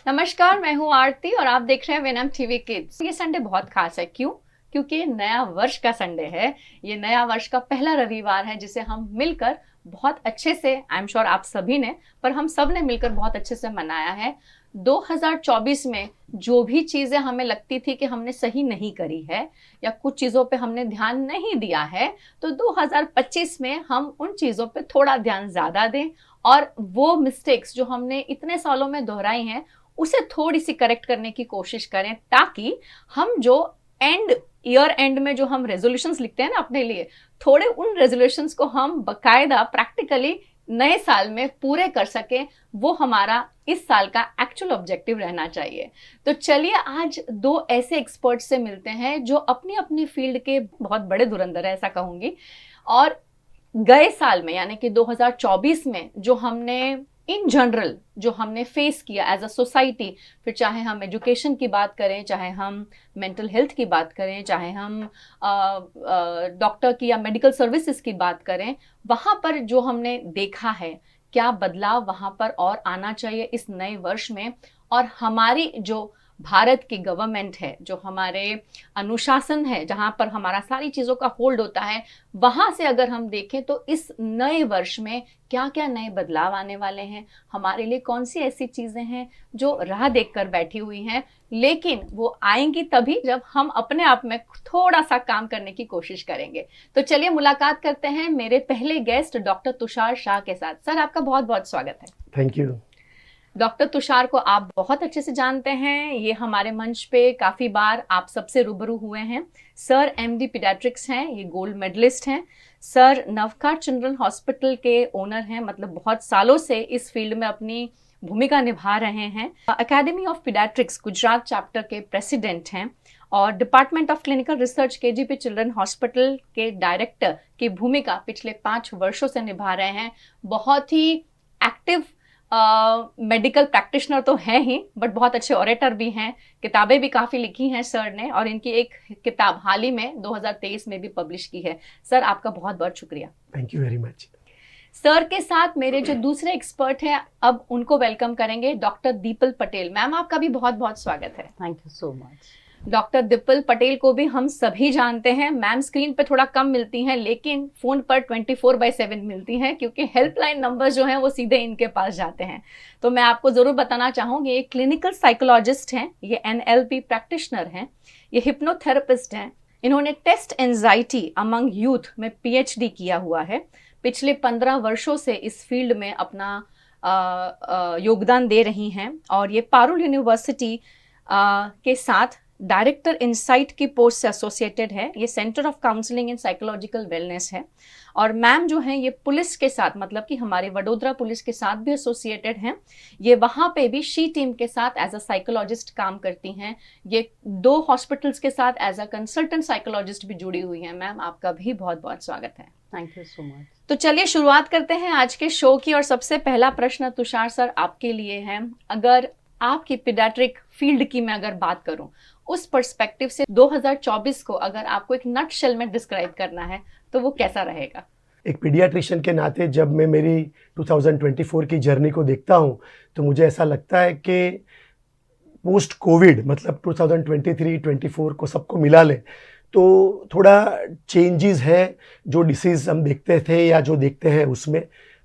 नमस्कार, मैं हूँ आरती और आप देख रहे हैं वेनम टीवी किड्स। ये संडे बहुत खास है। क्यों? क्योंकि नया वर्ष का संडे है। ये नया वर्ष का पहला रविवार है जिसे हम मिलकर बहुत अच्छे से, आई एम श्योर आप सभी ने, पर हम सब ने मिलकर बहुत अच्छे से मनाया है। 2024 में जो भी चीजें हमें लगती थी कि हमने सही नहीं करी है या कुछ चीजों पे हमने ध्यान नहीं दिया है, तो 2025 में हम उन चीजों पे थोड़ा ध्यान ज्यादा दें और वो मिस्टेक्स जो हमने इतने सालों में दोहराई हैं उसे थोड़ी सी करेक्ट करने की कोशिश करें, ताकि हम जो ईयर एंड में जो हम रेजोल्यूशंस लिखते हैं ना अपने लिए, थोड़े उन रेजोल्यूशंस को हम बकायदा प्रैक्टिकली नए साल में पूरे कर सकें। वो हमारा इस साल का एक्चुअल ऑब्जेक्टिव रहना चाहिए। तो चलिए आज दो ऐसे एक्सपर्ट से मिलते हैं जो अपनी अपनी फील्ड के बहुत बड़े धुरंधर है, ऐसा कहूंगी। और गए साल में यानी कि 2024 में जो हमने इन जनरल जो हमने फेस किया एज अ सोसाइटी, फिर चाहे हम एजुकेशन की बात करें, चाहे हम मेंटल हेल्थ की बात करें, चाहे हम डॉक्टर की या मेडिकल सर्विसेज की बात करें, वहाँ पर जो हमने देखा है, क्या बदलाव वहाँ पर और आना चाहिए इस नए वर्ष में। और हमारी जो भारत की गवर्नमेंट है, जो हमारे अनुशासन है, जहाँ पर हमारा सारी चीज़ों का होल्ड होता है, वहाँ से अगर हम देखें तो इस नए वर्ष में क्या क्या नए बदलाव आने वाले हैं, हमारे लिए कौन सी ऐसी चीज़ें हैं जो राह देखकर बैठी हुई हैं, लेकिन वो आएंगी तभी जब हम अपने आप में थोड़ा सा काम करने की कोशिश करेंगे। तो चलिए मुलाकात करते हैं मेरे पहले गेस्ट डॉक्टर तुषार शाह के साथ। सर, आपका बहुत बहुत स्वागत है। Thank you. डॉक्टर तुषार को आप बहुत अच्छे से जानते हैं, ये हमारे मंच पे काफ़ी बार आप सबसे रूबरू हुए हैं। सर एमडी पीडियाट्रिक्स हैं, ये गोल्ड मेडलिस्ट हैं। सर नवकार चिल्ड्रन हॉस्पिटल के ओनर हैं, मतलब बहुत सालों से इस फील्ड में अपनी भूमिका निभा रहे हैं। Academy of paediatrics Gujarat chapter के प्रेसिडेंट हैं और department of clinical research KGP children hospital के डायरेक्टर की भूमिका पिछले 5 वर्षों से निभा रहे हैं। बहुत ही एक्टिव मेडिकल प्रैक्टिशनर तो हैं ही, बट बहुत अच्छे ऑरेटर भी हैं। किताबें भी काफ़ी लिखी हैं सर ने, और इनकी एक किताब हाल ही में 2023 में भी पब्लिश की है। सर, आपका बहुत बहुत शुक्रिया। Thank you very much. Sir के साथ मेरे जो दूसरे एक्सपर्ट हैं, अब उनको वेलकम करेंगे, डॉक्टर दीपल पटेल। मैम, आपका भी बहुत बहुत स्वागत है। Thank you so much. Doctor the people Patel को भी हम सभी जानते हैं। मैम स्क्रीन पे थोड़ा कम मिलती हैं, लेकिन फ़ोन पर 24/7 मिलती हैं, क्योंकि हेल्पलाइन नंबर जो हैं वो सीधे इनके पास जाते हैं। तो मैं आपको ज़रूर बताना चाहूँगी, ये क्लिनिकल साइकोलॉजिस्ट हैं, ये NLP प्रैक्टिशनर हैं, ये हिप्नोथेरेपिस्ट हैं। इन्होंने टेस्ट एंजाइटी अमंग यूथ में PhD किया हुआ है। पिछले 15 वर्षों से इस फील्ड में अपना योगदान दे रही हैं, और ये पारुल यूनिवर्सिटी के साथ डायरेक्टर इनसाइट की पोस्ट से एसोसिएटेड है। ये centre of counselling and psychological wellness है। और मैम जो हैं ये पुलिस के साथ, मतलब कि हमारे वडोदरा पुलिस के साथ भी एसोसिएटेड हैं। ये वहाँ पे भी शी टीम के साथ एज अ साइकोलॉजिस्ट काम करती हैं। ये 2 हॉस्पिटल्स के साथ एज अ कंसल्टेंट साइकोलॉजिस्ट भी जुड़ी हुई हैं। मैम, आपका भी बहुत बहुत स्वागत है। Thank you so much. तो चलिए शुरुआत करते हैं आज के शो की, और सबसे पहला प्रश्न तुषार सर आपके लिए है। अगर आपकी पीडियाट्रिक फील्ड की मैं अगर बात करूं, उस पर्सपेक्टिव से 2024 को अगर आपको एक नटशेल में डिस्क्राइब करना है तो वो कैसा रहेगा? एक पीडियाट्रिशियन के नाते जब मैं मेरी 2024 की जर्नी को देखता हूँ तो मुझे ऐसा लगता है कि पोस्ट कोविड, मतलब 2023-24 को सबको मिला ले तो थोड़ा चेंजेस है। जो डिसीज़ हम देखते थे या जो देखते हैं उसमें,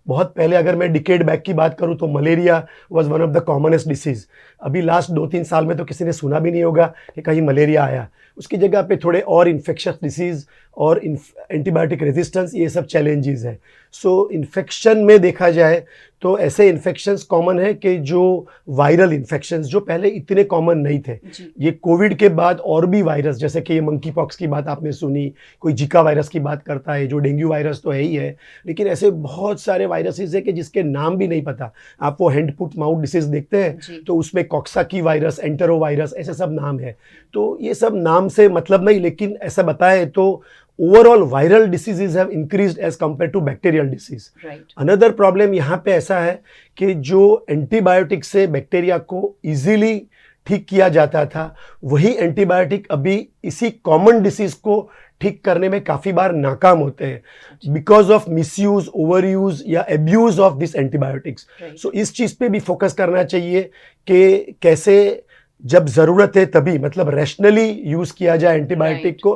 बहुत पहले अगर मैं डिकेड बैक की बात करूं तो malaria was one of the commonest disease. अभी लास्ट 2-3 साल में तो किसी ने सुना भी नहीं होगा कि कहीं मलेरिया आया। उसकी जगह पे थोड़े और इन्फेक्शस डिसीज़ और एंटीबायोटिक रेजिस्टेंस, ये सब चैलेंजेस हैं। सो इन्फेक्शन में देखा जाए तो ऐसे इन्फेक्शंस कॉमन है कि जो वायरल इन्फेक्शंस जो पहले इतने कॉमन नहीं थे, ये कोविड के बाद और भी वायरस, जैसे कि ये मंकी पॉक्स की बात आपने सुनी, कोई जिका वायरस की बात करता है, जो डेंगू वायरस तो है ही है, लेकिन ऐसे बहुत सारे वायरसेस है कि जिसके नाम भी नहीं पता। आप वो हैंड फुट माउथ डिसीज देखते हैं तो उसमें कॉक्साकी वायरस, एंटेरो वायरस, ऐसे सब नाम है। तो ये सब नाम से मतलब नहीं, लेकिन ऐसा बताएं तो overall viral diseases have increased as compared to bacterial disease. Another problem यहाँ पे ऐसा है कि जो एंटीबायोटिक से बैक्टीरिया को इजीली ठीक किया जाता था, वही एंटीबायोटिक अभी इसी कॉमन डिसीज को ठीक करने में काफ़ी बार नाकाम होते हैं because of misuse, over use या एब्यूज ऑफ दिस एंटीबायोटिक्स। सो इस चीज़ पे भी फोकस करना चाहिए कि कैसे जब ज़रूरत है तभी, मतलब रैशनली यूज़ किया जाए एंटीबायोटिक को,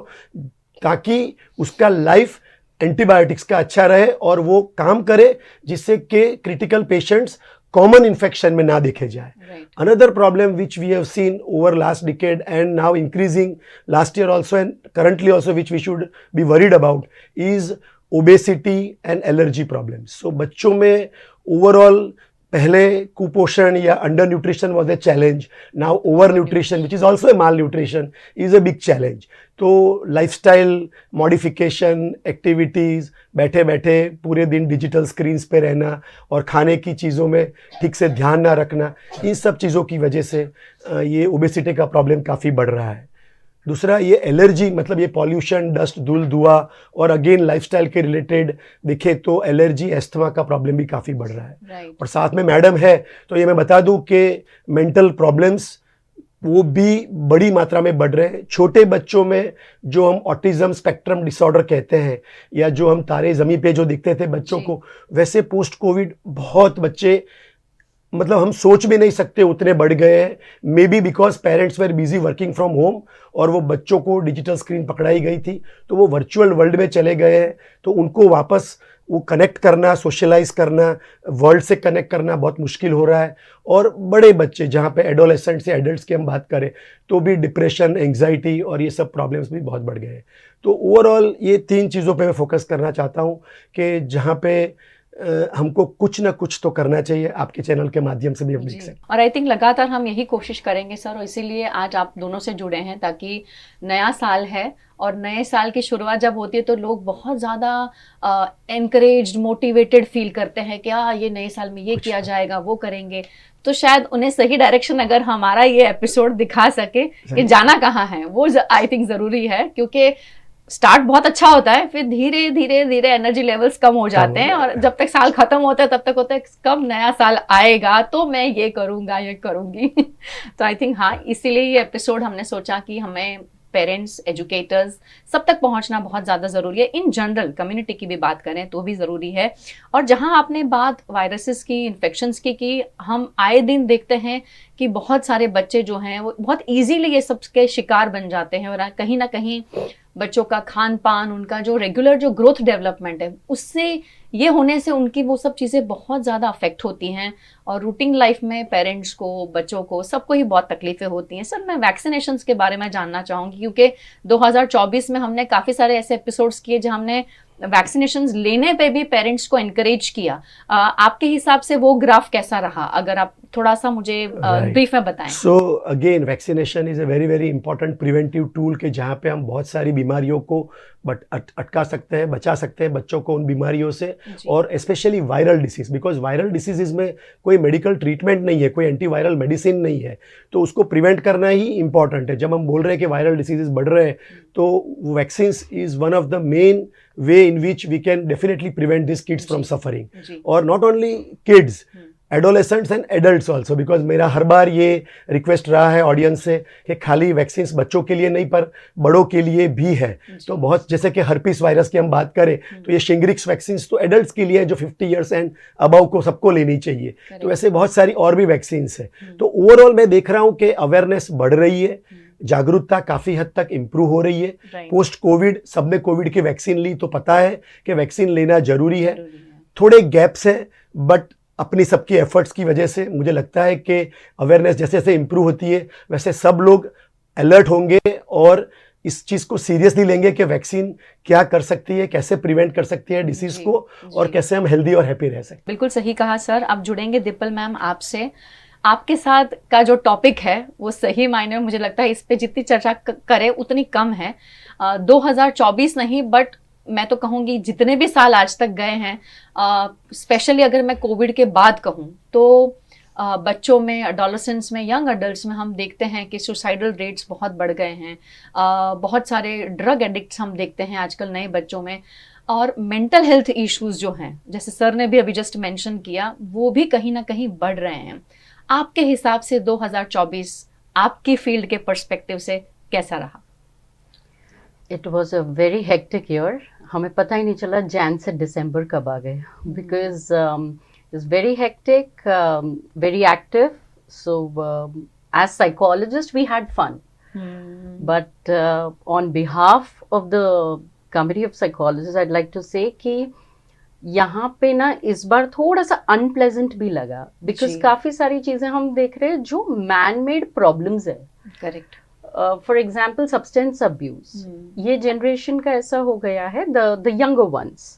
ताकि उसका लाइफ एंटीबायोटिक्स का अच्छा रहे और वो काम करे, जिससे कि क्रिटिकल पेशेंट्स कॉमन इन्फेक्शन में ना देखे जाए। Another problem which we have seen over last decade and now increasing last year also and currently also, which we should be worried about, is obesity and allergy problems. So बच्चों में overall पहले कुपोषण या under nutrition was a challenge, now over nutrition which is also a mall nutrition is a big challenge. तो lifestyle modification, activities, बैठे बैठे पूरे दिन डिजिटल स्क्रीन्स पे रहना और खाने की चीज़ों में ठीक से ध्यान ना रखना, इन सब चीज़ों की वजह से ये ओबेसिटी का प्रॉब्लम काफ़ी बढ़ रहा है। दूसरा ये एलर्जी, मतलब ये पॉल्यूशन, डस्ट, धूल, धुआं और अगेन लाइफस्टाइल के रिलेटेड देखे तो एलर्जी, एस्थमा का प्रॉब्लम भी काफ़ी बढ़ रहा है। और साथ में मैडम है तो ये मैं बता दूं कि मेंटल प्रॉब्लम्स वो भी बड़ी मात्रा में बढ़ रहे हैं। छोटे बच्चों में जो हम ऑटिज्म स्पेक्ट्रम डिसऑर्डर कहते हैं या जो हम तारे ज़मीं पे जो दिखते थे बच्चों को, वैसे पोस्ट कोविड बहुत बच्चे, मतलब हम सोच भी नहीं सकते उतने बढ़ गए हैं। Maybe because parents were busy working from home और वो बच्चों को डिजिटल स्क्रीन पकड़ाई गई थी तो वो वर्चुअल वर्ल्ड में चले गए हैं, तो उनको वापस वो कनेक्ट करना, सोशलाइज करना, वर्ल्ड से कनेक्ट करना बहुत मुश्किल हो रहा है। और बड़े बच्चे जहाँ पे एडोलेसेंट से एडल्ट्स की हम बात करें तो भी डिप्रेशन, एंग्जाइटी और ये सब प्रॉब्लम्स भी बहुत बढ़ गए हैं। तो ओवरऑल ये 3 चीज़ों पे मैं फोकस करना चाहता हूँ कि जहाँ पे हमको कुछ ना कुछ तो करना चाहिए, आपके चैनल के माध्यम से भी हम देख सकते। और आई थिंक लगातार हम यही कोशिश करेंगे सर, और इसीलिए आज आप दोनों से जुड़े हैं, ताकि नया साल है और नए साल की शुरुआत जब होती है तो लोग बहुत ज़्यादा एनकरेज्ड, मोटिवेटेड फील करते हैं कि ये नए साल में ये किया जाएगा, वो करेंगे। तो शायद उन्हें सही डायरेक्शन अगर हमारा ये एपिसोड दिखा सके कि जाना कहाँ है, वो आई थिंक ज़रूरी है। क्योंकि स्टार्ट बहुत अच्छा होता है, फिर धीरे धीरे धीरे एनर्जी लेवल्स कम हो जाते हैं और जब तक साल खत्म होता है तब तक होता है कब नया साल आएगा तो मैं ये करूँगा, ये करूँगी। तो आई थिंक हाँ, इसीलिए ये एपिसोड हमने सोचा कि हमें पेरेंट्स, एजुकेटर्स सब तक पहुंचना बहुत ज़्यादा ज़रूरी है। इन जनरल कम्युनिटी की भी बात करें तो भी ज़रूरी है। और जहां आपने बात वायरसेस की, इन्फेक्शंस की, हम आए दिन देखते हैं कि बहुत सारे बच्चे जो हैं वो बहुत ईजीली ये सब के शिकार बन जाते हैं और कहीं ना कहीं बच्चों का खान पान, उनका जो रेगुलर जो ग्रोथ डेवलपमेंट है, उससे ये होने से उनकी वो सब चीज़ें बहुत ज़्यादा अफेक्ट होती हैं और रूटीन लाइफ में पेरेंट्स को, बच्चों को, सबको ही बहुत तकलीफें होती हैं। सर, मैं वैक्सीनेशंस के बारे में जानना चाहूँगी क्योंकि 2024 में हमने काफ़ी सारे ऐसे एपिसोड्स किए जहाँ हमने वैक्सीनेशंस लेने पे भी पेरेंट्स को एनकरेज किया। आपके हिसाब से वो ग्राफ कैसा रहा, अगर आप थोड़ा सा मुझे ब्रीफ में बताएं। So again vaccination is a very very important preventive tool के जहाँ पे हम बहुत सारी बीमारियों को अटका सकते हैं, बचा सकते हैं बच्चों को उन बीमारियों से, और specially viral disease, because viral disease में कोई मेडिकल ट्रीटमेंट नहीं है, कोई एंटीवायरल मेडिसिन नहीं है, तो उसको प्रिवेंट करना ही इंपॉर्टेंट है। जब हम बोल रहे हैं कि वायरल डिसीजेज बढ़ रहे हैं तो vaccines is one of the main way in which we can definitely prevent these kids from suffering. और not only kids, adolescents and adults also, because मेरा हर बार ये रिक्वेस्ट रहा है ऑडियंस से कि खाली वैक्सीन्स बच्चों के लिए नहीं पर बड़ों के लिए भी है। तो बहुत, जैसे कि हर्पीस वायरस की हम बात करें तो ये शिंग्रिक्स वैक्सीन्स तो एडल्ट्स के लिए है जो 50 ईयर्स एंड अबव को सबको लेनी चाहिए। तो वैसे बहुत सारी और भी वैक्सीन्स है। तो ओवरऑल मैं देख रहा हूँ कि अवेयरनेस बढ़ रही है, जागरूकता काफ़ी हद तक इम्प्रूव हो रही है। पोस्ट कोविड सबने कोविड की वैक्सीन ली तो पता है कि वैक्सीन लेना जरूरी है। थोड़े गैप्स हैं बट अपनी सबकी एफर्ट्स की वजह से मुझे लगता है कि अवेयरनेस जैसे जैसे इम्प्रूव होती है वैसे सब लोग अलर्ट होंगे और इस चीज़ को सीरियसली लेंगे कि वैक्सीन क्या कर सकती है, कैसे प्रिवेंट कर सकती है डिसीज़ को, और कैसे हम हेल्दी और हैप्पी रह सकते हैं। बिल्कुल सही कहा सर। अब जुड़ेंगे दीपल मैम आपसे। आपके साथ का जो टॉपिक है वो सही मायने में मुझे लगता है इस पे जितनी चर्चा करें उतनी कम है। 2024 नहीं बट मैं तो कहूँगी जितने भी साल आज तक गए हैं, स्पेशली अगर मैं कोविड के बाद कहूँ तो बच्चों में, एडोलेसेंट्स में, यंग अडल्ट्स में हम देखते हैं कि सुसाइडल रेट्स बहुत बढ़ गए हैं। बहुत सारे ड्रग एडिक्ट्स हम देखते हैं आजकल नए बच्चों में, और मेंटल हेल्थ इश्यूज जो हैं जैसे सर ने भी अभी जस्ट मेंशन किया वो भी कहीं ना कहीं बढ़ रहे हैं। आपके हिसाब से 2024 आपकी फील्ड के पर्सपेक्टिव से कैसा रहा? It was a very hectic year. हमें पता ही नहीं चला जैन से दिसंबर कब आ गए, because it's very hectic, very active. So as psychologists we had fun, but on behalf of the committee of psychologists I'd like to say कि यहाँ पे ना इस बार थोड़ा सा अनप्लेजेंट भी लगा, बिकॉज जी। काफी सारी चीजें हम देख रहे हैं जो मैन मेड प्रॉब्लम्स है. Correct. For example substance abuse, ये जनरेशन का ऐसा हो गया है, the younger ones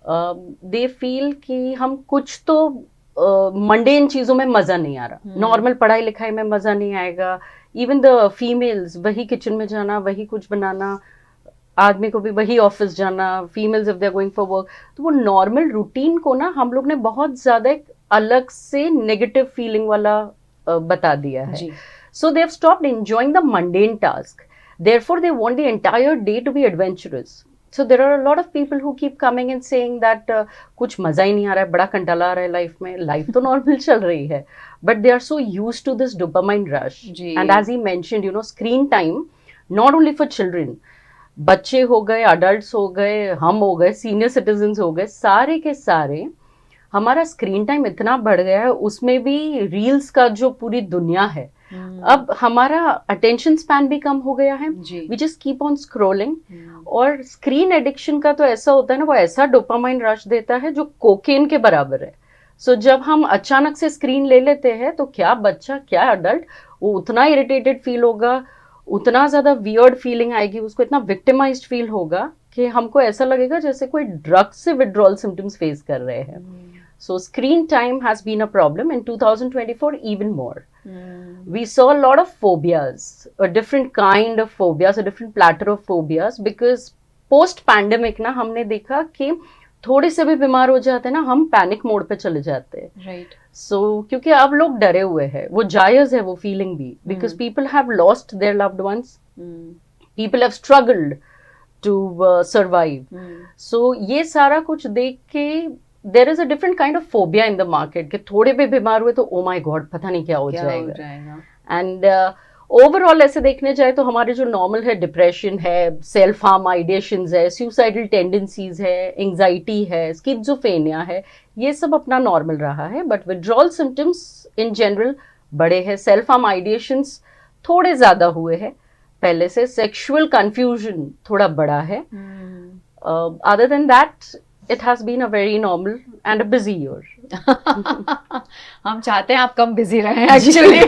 they feel कि हम कुछ तो मंडेन चीजों में मजा नहीं आ रहा, नॉर्मल पढ़ाई लिखाई में मजा नहीं आएगा. इवन द फीमेल्स, वही किचन में जाना, वही कुछ बनाना, आदमी को भी वही ऑफिस जाना, females if they are going for work, तो वो नॉर्मल रूटीन को ना हम लोग ने बहुत ज्यादा एक अलग से नेगेटिव फीलिंग वाला बता दिया है. जी. So they have stopped enjoying the mundane task. Therefore, they want the entire day to be adventurous. So there are a lot of people who keep coming and saying that कुछ मजा ही नहीं आ रहा है, बड़ा कंटाला आ रहा है लाइफ में. Life तो नॉर्मल चल रही है, but they are so used to this dopamine rush. Ji. And as he mentioned, you know, screen time not only for children, बच्चे हो गए, adults हो गए, हम हो गए, senior citizens हो गए, सारे के सारे हमारा स्क्रीन टाइम इतना बढ़ गया है. उसमें भी रील्स का जो पूरी दुनिया है, अब हमारा अटेंशन स्पैन भी कम हो गया है. We just keep on scrolling. और स्क्रीन एडिक्शन का तो ऐसा होता है ना, वो ऐसा डोपामाइन रश देता है जो कोकेन के बराबर है. सो जब हम अचानक से स्क्रीन ले लेते हैं तो क्या बच्चा, क्या अडल्ट, वो उतना इरिटेटेड फील होगा, उतना ज्यादा वियर्ड फीलिंग आएगी उसको, इतना विक्टिमाइज्ड फील होगा कि हमको ऐसा लगेगा जैसे कोई ड्रग से विड्रॉल सिम्टम्स फेस कर रहे हैं. So screen time has been a problem in 2024 even more. We saw a lot of phobias, a different kind of phobias, a different platter of phobias, because post pandemic ना हमने देखा कि थोड़े से भी बीमार हो जाते हैं ना, हम पैनिक मोड पे चले जाते हैं. Right. So क्योंकि अब लोग डरे हुए हैं, वो जायज है वो फीलिंग भी, because people have lost their loved ones, people have struggled to survive. So ये सारा कुछ देख के there is a different kind of phobia in the market कि थोड़े भी बीमार हुए तो oh my god पता नहीं क्या हो जाएगा. And overall ऐसे देखने जाए तो हमारे जो नॉर्मल है, डिप्रेशन है, सेल्फ हार्म आइडिएशंस है, सुसाइडल टेंडेंसीज है, एंजाइटी है, स्किज़ोफ्रेनिया है, ये सब अपना नॉर्मल रहा है. But withdrawal symptoms in general बड़े हैं, सेल्फ हार्म आइडिएशंस थोड़े ज्यादा हुए हैं पहले से, सेक्सुअल कंफ्यूजन थोड़ा बड़ा है. Other than that it has been a very normal and a busy year. हम चाहते हैं आप कम बिजी रहें एक्चुअली.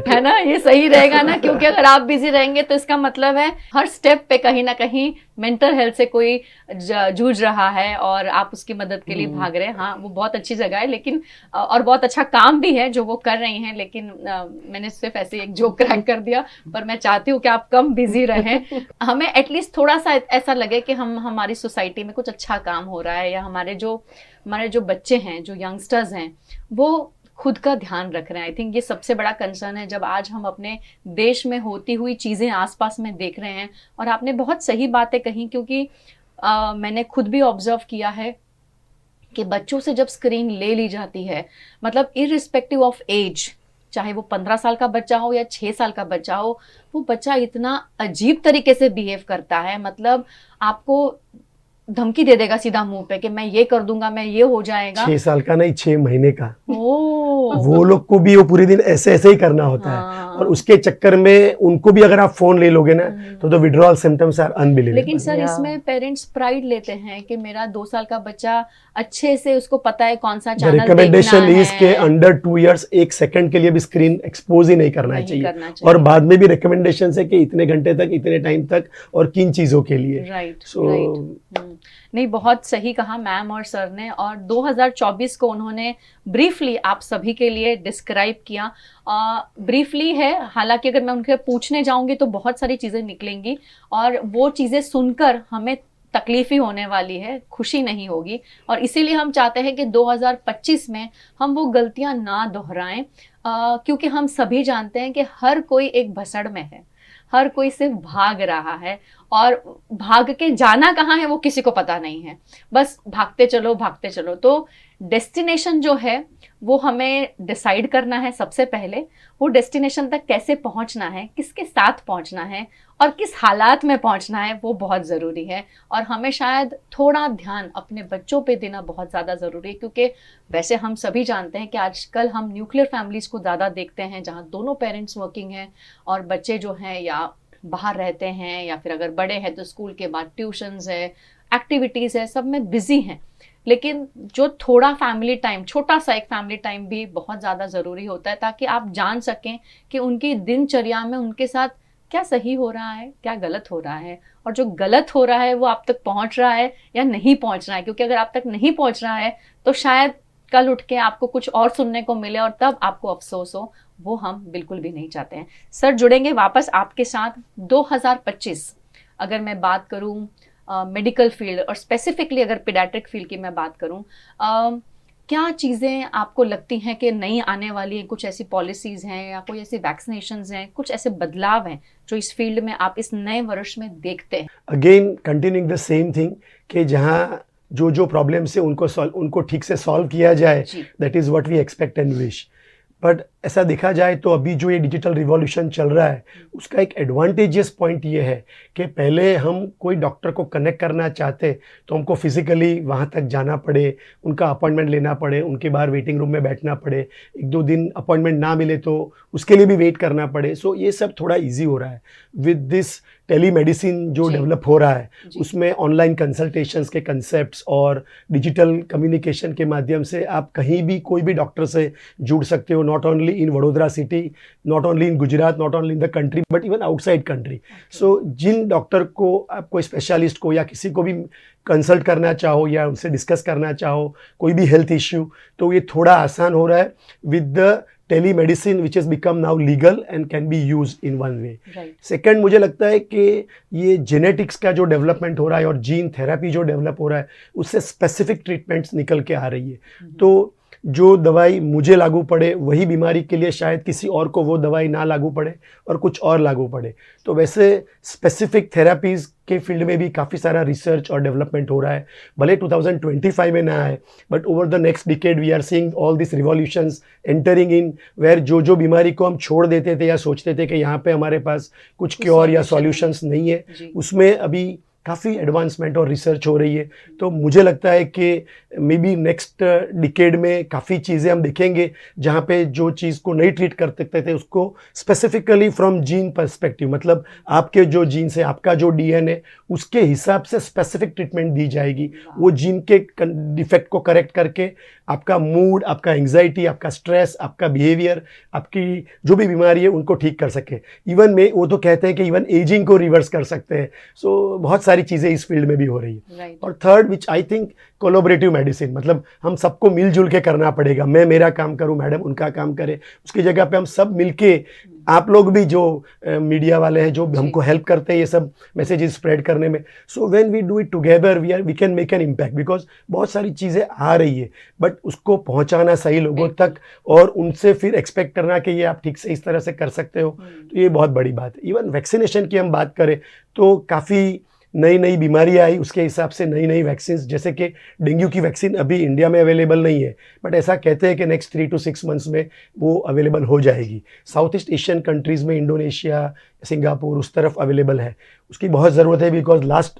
है ना, ये सही रहेगा ना, क्योंकि अगर आप बिजी रहेंगे तो इसका मतलब है हर स्टेप पे कहीं ना कहीं मेंटल हेल्थ से कोई जूझ रहा है और आप उसकी मदद के लिए भाग रहे हैं. हाँ, वो बहुत अच्छी जगह है, लेकिन और बहुत अच्छा काम भी है जो वो कर रही हैं, लेकिन मैंने सिर्फ ऐसे एक जोक क्रैक कर दिया. पर मैं चाहती हूँ कि आप कम बिजी रहें, हमें एटलीस्ट थोड़ा सा ऐसा लगे कि हम हमारी सोसाइटी में कुछ अच्छा काम हो रहा है, या हमारे जो बच्चे हैं, जो यंगस्टर्स हैं, वो खुद का ध्यान रख रहे हैं. आई थिंक ये सबसे बड़ा कंसर्न है जब आज हम अपने देश में होती हुई चीज़ें आसपास में देख रहे हैं. और आपने बहुत सही बातें कही, क्योंकि मैंने खुद भी ऑब्जर्व किया है कि बच्चों से जब स्क्रीन ले ली जाती है, मतलब इररिस्पेक्टिव ऑफ एज, चाहे वो 15 साल का बच्चा हो या 6 साल का बच्चा हो, वो बच्चा इतना अजीब तरीके से बिहेव करता है. मतलब आपको धमकी दे देगा सीधा मुंह पे कि मैं ये कर दूंगा, मैं ये हो जाएगा. 6 साल का नहीं, 6 महीने का. वो लोग को भी वो पूरे दिन ऐसे ऐसे ही करना होता है. और उसके चक्कर में उनको भी अगर आप फोन ले लोगे ना तो विड्रॉल सिम्टम्स आर अनबिलीवेबल. लेकिन सर इसमें पेरेंट्स प्राइड लेते हैं कि मेरा 2 साल का बच्चा अच्छे से, उसको पता है कौन सा चैनल देखना है. रिकमेंडेशन इज के अंडर 2 इयर्स 1 सेकंड के लिए भी स्क्रीन एक्सपोज ही नहीं करना चाहिए. और बाद में भी रिकमेंडेशन है कि इतने घंटे तक, इतने टाइम तक, और किन चीजों के लिए. राइट. नहीं, बहुत सही कहा मैम और सर ने. और 2024 को उन्होंने ब्रीफली आप सभी के लिए डिस्क्राइब किया. ब्रीफली है, हालांकि अगर मैं उनके पूछने जाऊंगी तो बहुत सारी चीज़ें निकलेंगी और वो चीज़ें सुनकर हमें तकलीफ ही होने वाली है, खुशी नहीं होगी. और इसीलिए हम चाहते हैं कि 2025 में हम वो गलतियां ना दोहराएं, क्योंकि हम सभी जानते हैं कि हर कोई एक भसड़ में है, हर कोई सिर्फ भाग रहा है, और भाग के जाना कहाँ है वो किसी को पता नहीं है. बस भागते चलो भागते चलो. तो डेस्टिनेशन जो है वो हमें डिसाइड करना है सबसे पहले, वो डेस्टिनेशन तक कैसे पहुंचना है, किसके साथ पहुंचना है और किस हालात में पहुंचना है, वो बहुत ज़रूरी है। और हमें शायद थोड़ा ध्यान अपने बच्चों पे देना बहुत ज़्यादा ज़रूरी है, क्योंकि वैसे हम सभी जानते हैं कि आजकल हम न्यूक्लियर फैमिलीज़ को ज़्यादा देखते हैं, जहाँ दोनों पेरेंट्स वर्किंग हैं और बच्चे जो हैं या बाहर रहते हैं या फिर अगर बड़े हैं तो स्कूल के बाद ट्यूशन्स है, एक्टिविटीज़ है, सब में बिजी हैं। लेकिन जो थोड़ा फैमिली टाइम, छोटा सा एक फैमिली टाइम भी बहुत ज़्यादा ज़रूरी होता है, ताकि आप जान सकें कि उनकी दिनचर्या में उनके साथ क्या सही हो रहा है, क्या गलत हो रहा है, और जो गलत हो रहा है वो आप तक पहुंच रहा है या नहीं पहुंच रहा है। क्योंकि अगर आप तक नहीं पहुंच रहा है तो शायद कल उठ के आपको कुछ और सुनने को मिले और तब आपको अफसोस हो, वो हम बिल्कुल भी नहीं चाहते हैं। सर जुड़ेंगे वापस आपके साथ 2025, अगर मैं बात करूं मेडिकल फील्ड और स्पेसिफिकली अगर पीडियाट्रिक फील्ड की मैं बात करूं, क्या चीज़ें आपको लगती हैं कि नई आने वाली हैं, कुछ ऐसी पॉलिसीज़ हैं या कोई ऐसी वैक्सीनेशंस हैं, कुछ ऐसे बदलाव हैं जो इस फील्ड में आप इस नए वर्ष में देखते हैं? Again continuing the same thing कि जहाँ जो प्रॉब्लम्स है उनको ठीक से सॉल्व किया जाए, that is what we expect and wish. But ऐसा देखा जाए तो अभी जो ये डिजिटल रिवॉल्यूशन चल रहा है उसका एक एडवांटेजियस पॉइंट ये है कि पहले हम कोई डॉक्टर को कनेक्ट करना चाहते तो हमको फिजिकली वहाँ तक जाना पड़े, उनका अपॉइंटमेंट लेना पड़े, उनके बाहर वेटिंग रूम में बैठना पड़े, 1-2 दिन अपॉइंटमेंट ना मिले तो उसके लिए भी वेट करना पड़े। सो ये सब थोड़ा ईजी हो रहा है विद दिस टेलीमेडिसिन जो डेवलप हो रहा है, उसमें ऑनलाइन कंसल्टेशंस के कंसेप्ट्स और डिजिटल कम्युनिकेशन के माध्यम से आप कहीं भी कोई भी डॉक्टर से जुड़ सकते हो, not only in Vadodara city, not only in Gujarat, not only in the country but even outside country. So जिन डॉक्टर को आप कोई स्पेशलिस्ट को या किसी को भी कंसल्ट करना चाहो या उनसे डिस्कस करना चाहो कोई भी हेल्थ इश्यू, तो ये थोड़ा आसान हो रहा है with the telemedicine which is become now legal and can be use in one way. Second, मुझे लगता है कि ये जेनेटिक्स का जो डेवलपमेंट हो रहा है और जीन थेरेपी जो डेवलप हो रहा है उससे स्पेसिफिक ट्रीटमेंट्स निकल के आ रही है। तो जो दवाई मुझे लागू पड़े वही बीमारी के लिए शायद किसी और को वो दवाई ना लागू पड़े और कुछ और लागू पड़े। तो वैसे स्पेसिफिक थेरापीज़ के फील्ड में भी काफ़ी सारा रिसर्च और डेवलपमेंट हो रहा है। भले 2025 में ना आए but over the next decade we are seeing all this revolutions entering in, where जो बीमारी को हम छोड़ देते थे या सोचते थे कि यहाँ पे हमारे पास कुछ क्योर या सॉल्यूशंस नहीं है, उसमें अभी काफ़ी एडवांसमेंट और रिसर्च हो रही है। तो मुझे लगता है कि मे बी नेक्स्ट डिकेड में काफ़ी चीज़ें हम देखेंगे जहाँ पे जो चीज़ को नहीं ट्रीट कर सकते थे उसको स्पेसिफिकली फ्रॉम जीन पर्सपेक्टिव, मतलब आपके जो जीन से आपका जो डीएनए उसके हिसाब से स्पेसिफिक ट्रीटमेंट दी जाएगी। वो जीन के डिफेक्ट को करेक्ट करके आपका मूड, आपका एंग्जाइटी, आपका स्ट्रेस, आपका बिहेवियर, आपकी जो भी बीमारी है उनको ठीक कर सके। इवन में वो तो कहते हैं कि इवन एजिंग को रिवर्स कर सकते हैं। सो बहुत सारी चीज़ें इस फील्ड में भी हो रही है। और third which I think collaborative medicine, मतलब हम सबको मिलजुल के करना पड़ेगा। मैं मेरा काम करूं, मैडम उनका काम करे, उसकी जगह पे हम सब मिलके, आप लोग भी जो मीडिया वाले हैं जो हमको हेल्प करते हैं ये सब मैसेजेस स्प्रेड करने में, so when we do it together we can make an impact. Because बहुत सारी चीज़ें आ रही है बट उसको पहुंचाना सही लोगों तक और उनसे फिर एक्सपेक्ट करना कि ये आप ठीक से इस तरह से कर सकते हो, तो ये बहुत बड़ी बात है। इवन वैक्सीनेशन की हम बात करें तो काफ़ी नई नई बीमारियाँ आई, उसके हिसाब से नई नई वैक्सीन, जैसे कि डेंगू की वैक्सीन अभी इंडिया में अवेलेबल नहीं है बट ऐसा कहते हैं कि नेक्स्ट 3 to 6 मंथ्स में वो अवेलेबल हो जाएगी। साउथ ईस्ट एशियन कंट्रीज़ में इंडोनेशिया, सिंगापुर उस तरफ अवेलेबल है। उसकी बहुत ज़रूरत है बिकॉज लास्ट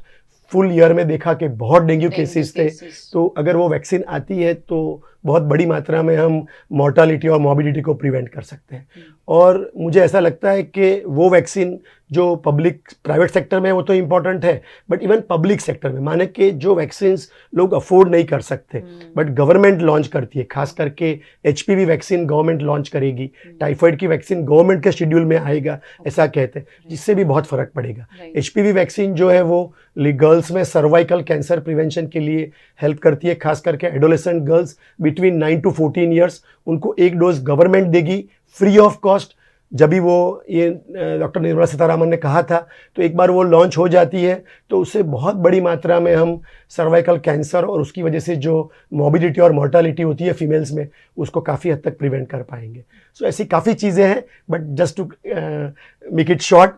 फुल ईयर में देखा कि बहुत डेंगू केसेस थे। तो अगर वो वैक्सीन आती है तो बहुत बड़ी मात्रा में हम मॉर्टालिटी और मॉर्बिडिटी को प्रिवेंट कर सकते हैं। और मुझे ऐसा लगता है कि वो वैक्सीन जो पब्लिक प्राइवेट सेक्टर में वो तो इम्पॉर्टेंट है बट इवन पब्लिक सेक्टर में, माने कि जो वैक्सीन्स लोग अफोर्ड नहीं कर सकते बट गवर्नमेंट लॉन्च करती है, खास करके HPV वैक्सीन गवर्नमेंट लॉन्च करेगी, टाइफाइड की वैक्सीन गवर्नमेंट के शेड्यूल में आएगा ऐसा कहते हैं, जिससे भी बहुत फ़र्क पड़ेगा। HPV वैक्सीन जो है वो गर्ल्स में सर्वाइकल कैंसर प्रिवेंशन के लिए हेल्प करती है, खास करके adolescent girls between 9 to 14 years, उनको एक डोज गवर्नमेंट देगी फ्री ऑफ कॉस्ट। जब भी वो ये डॉक्टर निर्मला सीतारामन ने कहा था तो एक बार वो लॉन्च हो जाती है तो उससे बहुत बड़ी मात्रा में हम सर्वाइकल कैंसर और उसकी वजह से जो मॉर्बिडिटी और मॉर्टालिटी होती है फीमेल्स में उसको काफ़ी हद तक प्रिवेंट कर पाएंगे। सो ऐसी काफ़ी चीज़ें हैं but just to make it short,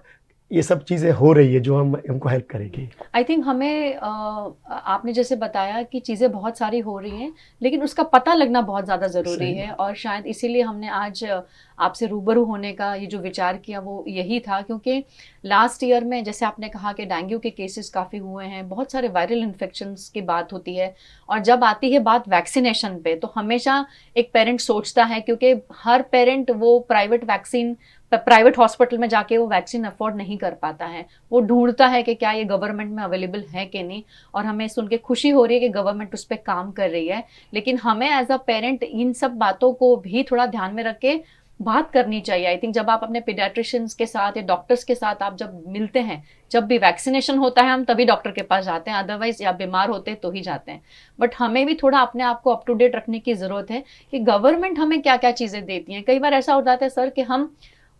ये सब चीज़ें हो रही है जो हमको हेल्प करेगी। आई थिंक हमें आपने जैसे बताया कि चीज़ें बहुत सारी हो रही हैं, लेकिन उसका पता लगना बहुत ज़्यादा ज़रूरी सही है, और शायद इसीलिए हमने आज आपसे रूबरू होने का ये जो विचार किया वो यही था, क्योंकि लास्ट ईयर में जैसे आपने कहा कि डेंगू के केसेस काफ़ी हुए हैं, बहुत सारे वायरल इन्फेक्शंस की बात होती है, और जब आती है बात वैक्सीनेशन पे तो हमेशा एक पेरेंट सोचता है, क्योंकि हर पेरेंट वो प्राइवेट हॉस्पिटल में जाके वो वैक्सीन अफोर्ड नहीं कर पाता है, वो ढूंढता है कि क्या ये गवर्नमेंट में अवेलेबल है कि नहीं, और हमें सुन के खुशी हो रही है कि गवर्नमेंट उस पर काम कर रही है। लेकिन हमें एज अ पेरेंट इन सब बातों को भी थोड़ा ध्यान में रख के बात करनी चाहिए। आई थिंक जब आप अपने पीडियाट्रिशियंस के साथ या डॉक्टर्स के साथ आप जब मिलते हैं, जब भी वैक्सीनेशन होता है हम तभी डॉक्टर के पास जाते हैं, अदरवाइज या बीमार होते हैं तो ही जाते हैं। बट हमें भी थोड़ा अपने आप को अप टू डेट रखने की ज़रूरत है कि गवर्नमेंट हमें क्या क्या चीज़ें देती हैं। कई बार ऐसा हो जाता है सर कि हम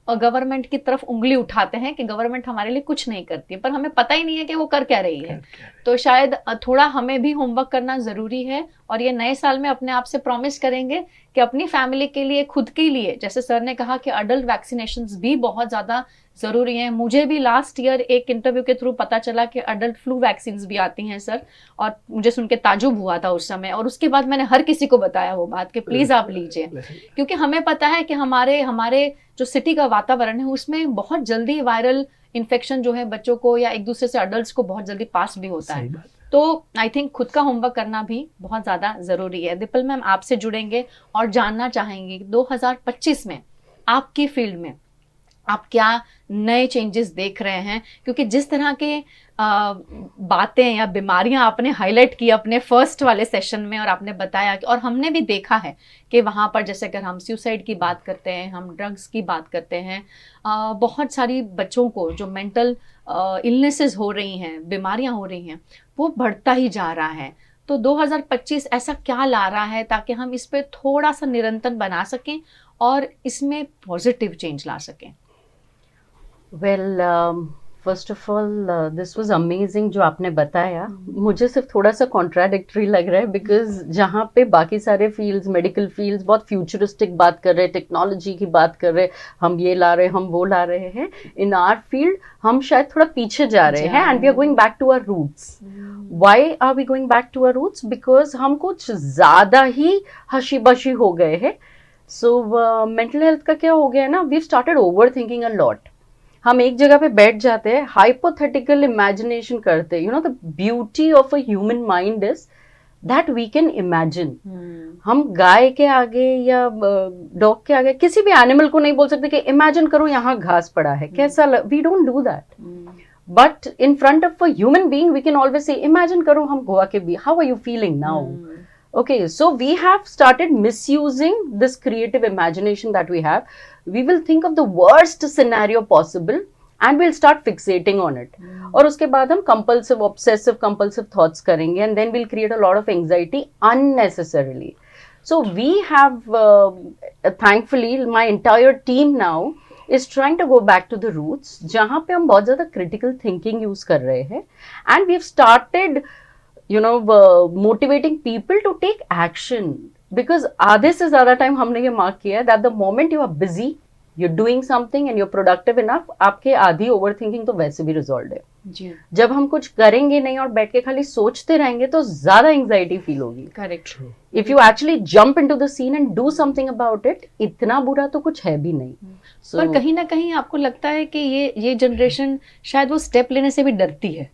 गवर्नमेंट की तरफ उंगली उठाते हैं कि गवर्नमेंट हमारे लिए कुछ नहीं करती है, पर हमें पता ही नहीं है कि वो कर क्या रही है। तो शायद थोड़ा हमें भी होमवर्क करना ज़रूरी है, और ये नए साल में अपने आप से प्रॉमिस करेंगे कि अपनी फैमिली के लिए, खुद के लिए, जैसे सर ने कहा कि अडल्ट वैक्सीनेशंस भी बहुत ज़्यादा ज़रूरी हैं। मुझे भी लास्ट ईयर एक इंटरव्यू के थ्रू पता चला कि अडल्ट फ्लू वैक्सीन्स भी आती हैं सर, और मुझे सुन के ताजुब हुआ था उस समय, और उसके बाद मैंने हर किसी को बताया वो बात कि प्लीज़ आप लीजिए, क्योंकि हमें पता है कि हमारे जो सिटी का वातावरण है उसमें बहुत जल्दी वायरल इन्फेक्शन जो है बच्चों को या एक दूसरे से अडल्ट्स को बहुत जल्दी पास भी होता है। तो आई थिंक खुद का होमवर्क करना भी बहुत ज़्यादा ज़रूरी है। दिपल मैम आपसे जुड़ेंगे और जानना चाहेंगे 2025 में आपकी फील्ड में आप क्या नए चेंजेस देख रहे हैं, क्योंकि जिस तरह के बातें या बीमारियां आपने हाईलाइट की अपने फर्स्ट वाले सेशन में, और आपने बताया कि, और हमने भी देखा है कि वहाँ पर जैसे अगर हम सुसाइड की बात करते हैं, हम ड्रग्स की बात करते हैं, बहुत सारी बच्चों को जो मेंटल इलनेसेस हो रही हैं, बीमारियां हो रही हैं, वो बढ़ता ही जा रहा है। तो 2025 ऐसा क्या ला रहा है ताकि हम इस पे थोड़ा सा निरंतर बना सकें और इसमें पॉजिटिव चेंज ला सकें? Well first of all this was amazing जो आपने बताया। मुझे सिर्फ थोड़ा सा कॉन्ट्राडिक्टरी लग रहा है, बिकॉज जहाँ पे बाकी सारे फील्ड्स, मेडिकल फील्ड्स बहुत फ्यूचरिस्टिक बात कर रहे हैं, टेक्नोलॉजी की बात कर रहे हैं, हम ये ला रहे हैं, हम वो ला रहे हैं, इन आवर फील्ड हम शायद थोड़ा पीछे जा रहे हैं, and we are going back to our roots. Why are we going back to our roots? Because हम कुछ ज़्यादा ही हशी बशी हो गए हैं। सो मेंटल हेल्थ का क्या हो गया है ना, we started overthinking a lot. हम एक जगह पे बैठ जाते हैं, हाइपोथेटिकल इमेजिनेशन करते हैं। You know the beauty of a human mind is that we can imagine. हम गाय के आगे या डॉग के आगे, किसी भी एनिमल को नहीं बोल सकते कि इमेजिन करो यहाँ घास पड़ा है, कैसा we don't do that. But in front of a human being we can always say imagine करो हम गोवा के beach, how are you feeling now? Okay, so we have started misusing this creative imagination that we have. We will think of the worst scenario possible and we'll start fixating on it. और उसके बाद हम compulsive, obsessive, compulsive thoughts करेंगे, and then we'll create a lot of anxiety unnecessarily. So we have, thankfully, my entire team now is trying to go back to the roots, जहाँ पे हम बहुत ज़्यादा critical thinking use कर रहे हैं, and we've started motivating people to take action, because आधे से ज़्यादा टाइम हमने ये मार्क किया है that the moment you are busy, you're doing something and you're productive enough, आपके आधी ओवर थिंकिंग तो वैसे भी रिजॉल्व है जी। जब हम कुछ करेंगे नहीं और बैठ के खाली सोचते रहेंगे तो ज्यादा एंजाइटी फील होगी। Correct. If you actually jump into the scene and do something about it, इतना बुरा तो कुछ है भी नहीं। पर कहीं ना कहीं आपको लगता है कि ये जनरेशन शायद वो स्टेप लेने से भी डरती है?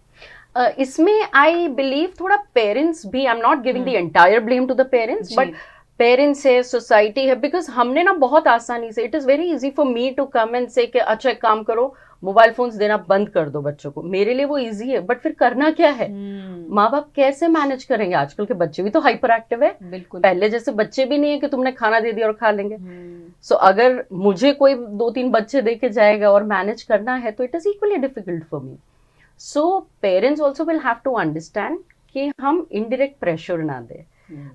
इसमें आई बिलीव थोड़ा पेरेंट्स भी, I am not giving the entire blame to the parents, but parents है, सोसाइटी है, बिकॉज हमने ना बहुत आसानी से, it is very easy for me to come and say कि अच्छा एक काम करो, मोबाइल फोन्स देना बंद कर दो बच्चों को। मेरे लिए वो इजी है, बट फिर करना क्या है? माँ बाप कैसे मैनेज करेंगे? आजकल के बच्चे भी तो हाइपर एक्टिव है, बिल्कुल पहले जैसे बच्चे भी नहीं है कि तुमने खाना दे दिया और खा लेंगे। सो अगर मुझे कोई 2-3 बच्चे दे के जाएगा और मैनेज करना है तो it is equally difficult for me. So parents also will have to understand कि हम indirect pressure ना दें,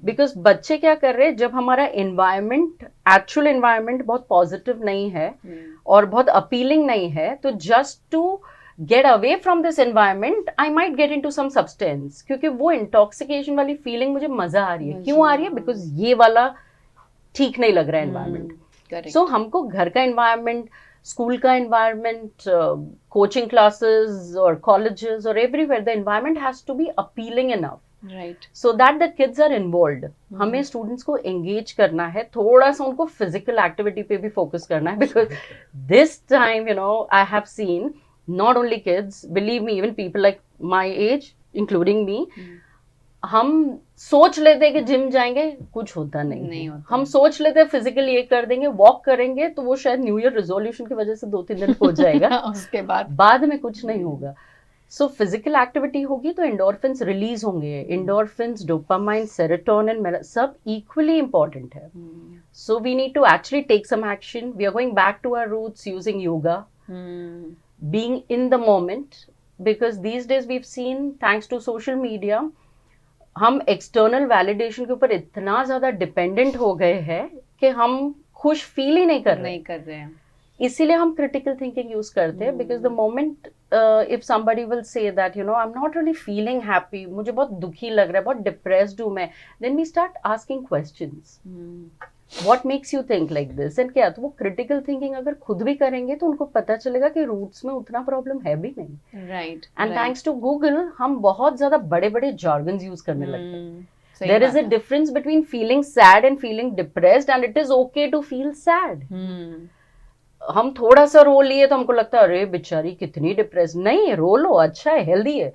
because बच्चे क्या कर रहे हैं, जब हमारा environment, actual environment बहुत positive नहीं है और बहुत appealing नहीं है, तो just to get away from this environment I might get into some substance, क्योंकि वो intoxication वाली feeling मुझे मजा आ रही है। क्यों आ रही है? because ये वाला ठीक नहीं लग रहा है environment। So हमको घर का environment स्कूल का एनवायरनमेंट, कोचिंग क्लासेस और कॉलेजेस और everywhere, the environment has to be appealing enough right so that the kids are involved. हमें स्टूडेंट्स को एंगेज करना है, थोड़ा सा उनको फिजिकल एक्टिविटी पे भी फोकस करना है, because this time you know I have seen not only kids, believe me, even people like my age including me, हम सोच लेते हैं कि जिम जाएंगे, कुछ होता नहीं होता। हम सोच लेते हैं फिजिकल ये कर देंगे, वॉक करेंगे, तो वो शायद न्यू ईयर रेजोल्यूशन की वजह से 2-3 दिन हो जाएगा उसके बाद में कुछ नहीं होगा. सो फिजिकल एक्टिविटी होगी तो एंडोर्फिन्स रिलीज होंगे. एंडोर्फिन्स, डोपामाइन, सेरोटोनिन सब इक्वली इंपॉर्टेंट है. So we need to actually take some action. We are going back to our roots using yoga, being in the moment, because these days we have seen, thanks to social media, हम external validation के ऊपर इतना ज्यादा dependent हो गए हैं कि हम खुश फील ही नहीं कर रहे हैं. इसीलिए हम क्रिटिकल थिंकिंग यूज करते हैं, because the moment if somebody will say that you know I am not really feeling happy, मुझे बहुत दुखी लग रहा है, बहुत डिप्रेस्ड हूँ मैं, then we start asking questions, what makes you think like this, and क्या, तो वो क्रिटिकल थिंकिंग अगर खुद भी करेंगे तो उनको पता चलेगा कि रूट्स में उतना प्रॉब्लम है भी नहीं. Right and thanks to Google हम बहुत ज्यादा बड़े बड़े jargons यूज करने लगते हैं. There is a difference between feeling sad and feeling depressed, and it is okay to feel sad. हम थोड़ा सा रो लिए तो हमको लगता है अरे बेचारी कितनी डिप्रेस, नहीं, रो लो, अच्छा है, हेल्दी है.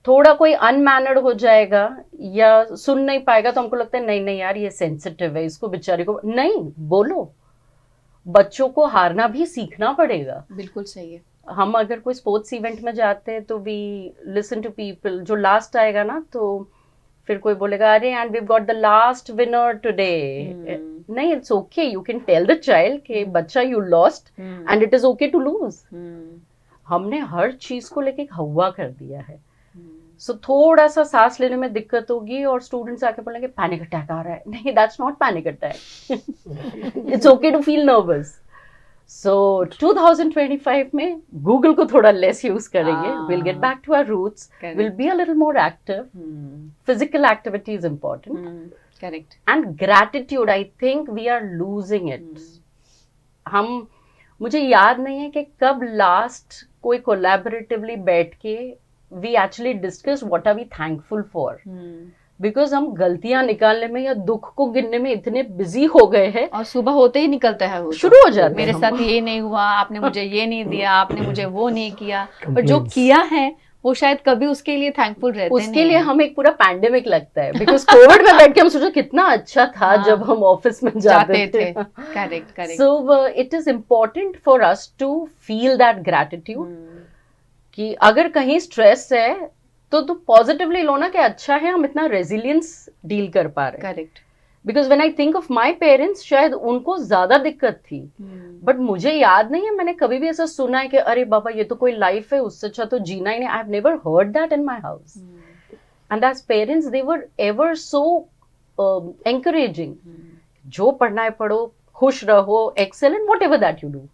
थोड़ा कोई अनमैनर्ड हो जाएगा या सुन नहीं पाएगा तो हमको लगता है नहीं नहीं यार ये सेंसिटिव है, इसको बेचारी को नहीं बोलो. बच्चों को हारना भी सीखना पड़ेगा. बिल्कुल सही है. हम अगर कोई स्पोर्ट्स इवेंट में जाते हैं तो वी लिसन टू पीपल, जो लास्ट आएगा ना तो फिर कोई बोलेगा अरे and we got the last winner today. नहीं, it's okay, you can tell the child कि बच्चा you lost and it is okay to lose. हमने हर चीज को लेके एक हवा कर दिया है. सो थोड़ा सा सांस लेने में दिक्कत होगी और स्टूडेंट्स आके बोलेंगे पैनिक अटैक आ रहा है. नहीं, that's not panic attack. It's okay to feel nervous. So 2025 में गूगल को थोड़ा लेस यूज करेंगे. Will get back to our roots, will be a little more active. Physical activity is important. Correct. And gratitude, I think we are losing it. हम, मुझे याद नहीं है कि कब लास्ट कोई कोलैबोरेटिवली बैठ के we actually discuss what are we thankful for. Because हम गलतियां निकालने में या दुख को गिनने में इतने बिजी हो गए हैं, और सुबह होते ही निकलता है वो शुरू हो जाता है. मेरे साथ ये नहीं हुआ, आपने मुझे ये नहीं दिया, आपने मुझे वो नहीं किया, पर जो किया है वो शायद कभी उसके लिए थैंकफुल रहते नहीं. उसके लिए हम एक पूरा पैंडेमिक लगता है, बिकॉज कोविड में बैठ के हम सोचा कितना अच्छा था जब हम ऑफिस में जाते थे. Correct correct. So it is important for us to feel that gratitude कि अगर कहीं स्ट्रेस है तो पॉजिटिवली लो ना कि अच्छा है हम इतना रेजिलियंस डील कर पा रहे हैं. Correct. Because when I think of my parents, शायद उनको ज्यादा दिक्कत थी, बट मुझे याद नहीं है मैंने कभी भी ऐसा सुना है कि अरे बाबा ये तो कोई लाइफ है, उससे अच्छा तो जीना ही नहीं. I have never heard that in my house. And as parents they were ever so encouraging. जो पढ़ना है पढ़ो, खुश रहो, excellent, whatever that you do.